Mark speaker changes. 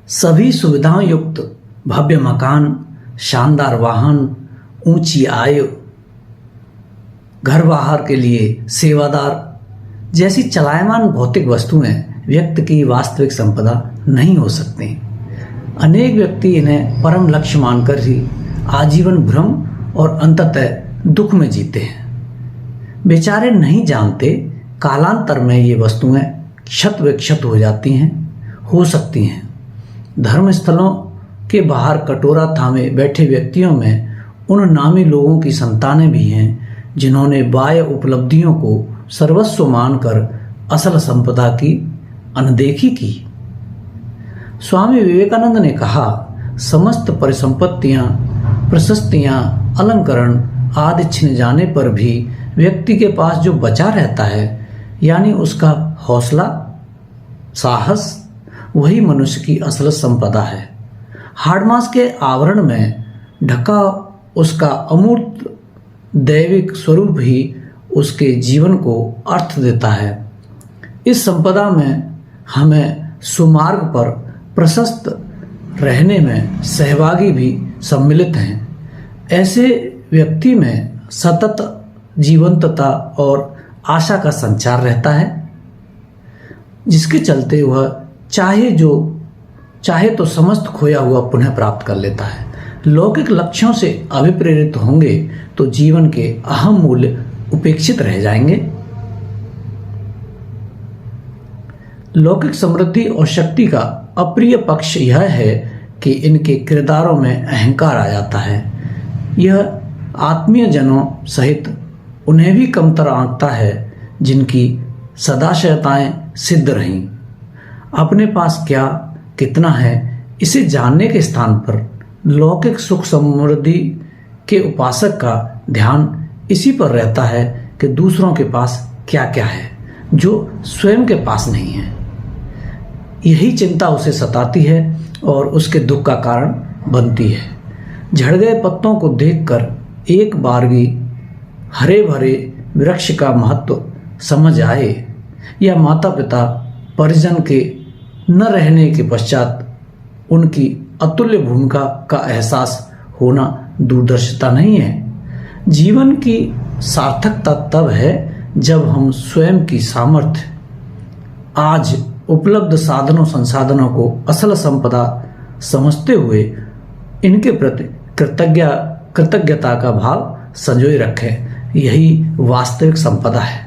Speaker 1: सभी सुविधाओं युक्त भव्य मकान, शानदार वाहन, ऊंची आय, घर बाहर के लिए सेवादार जैसी चलायमान भौतिक वस्तुएं व्यक्ति की वास्तविक संपदा नहीं हो सकती। अनेक व्यक्ति इन्हें परम लक्ष्य मानकर ही आजीवन भ्रम और अंततः दुख में जीते हैं। बेचारे नहीं जानते कालांतर में ये वस्तुएं क्षत विक्षत हो जाती हैं, हो सकती हैं। धर्म स्थलों के बाहर कटोरा थामे बैठे व्यक्तियों में उन नामी लोगों की संतानें भी हैं जिन्होंने बाह्य उपलब्धियों को सर्वस्व मानकर असल संपदा की अनदेखी की। स्वामी विवेकानंद ने कहा, समस्त परिसंपत्तियां, प्रशस्तियां, अलंकरण आदि छिन जाने पर भी व्यक्ति के पास जो बचा रहता है, यानी उसका हौसला, साहस, वही मनुष्य की असल संपदा है। हाड़मास के आवरण में ढका उसका अमूर्त दैविक स्वरूप ही उसके जीवन को अर्थ देता है। इस संपदा में हमें सुमार्ग पर प्रशस्त रहने में सहभागी भी सम्मिलित हैं। ऐसे व्यक्ति में सतत जीवंतता और आशा का संचार रहता है, जिसके चलते वह चाहे तो समस्त खोया हुआ पुनः प्राप्त कर लेता है। लौकिक लक्ष्यों से अभिप्रेरित होंगे तो जीवन के अहम मूल्य उपेक्षित रह जाएंगे। लौकिक समृद्धि और शक्ति का अप्रिय पक्ष यह है कि इनके किरदारों में अहंकार आ जाता है। यह आत्मीय जनों सहित उन्हें भी कमतर आंकता है जिनकी सदाशयताएं सिद्ध रहीं। अपने पास क्या कितना है इसे जानने के स्थान पर लौकिक सुख समृद्धि के उपासक का ध्यान इसी पर रहता है कि दूसरों के पास क्या क्या है जो स्वयं के पास नहीं है। यही चिंता उसे सताती है और उसके दुख का कारण बनती है। झड़ गए पत्तों को देखकर एक बार भी हरे भरे वृक्ष का महत्व समझ आए, या माता पिता परिजन के न रहने के पश्चात उनकी अतुल्य भूमिका का एहसास होना दूरदर्शिता नहीं है। जीवन की सार्थकता तब है जब हम स्वयं की सामर्थ्य, आज उपलब्ध साधनों संसाधनों को असल संपदा समझते हुए इनके प्रति कृतज्ञता का भाव संजोए रखें। यही वास्तविक संपदा है।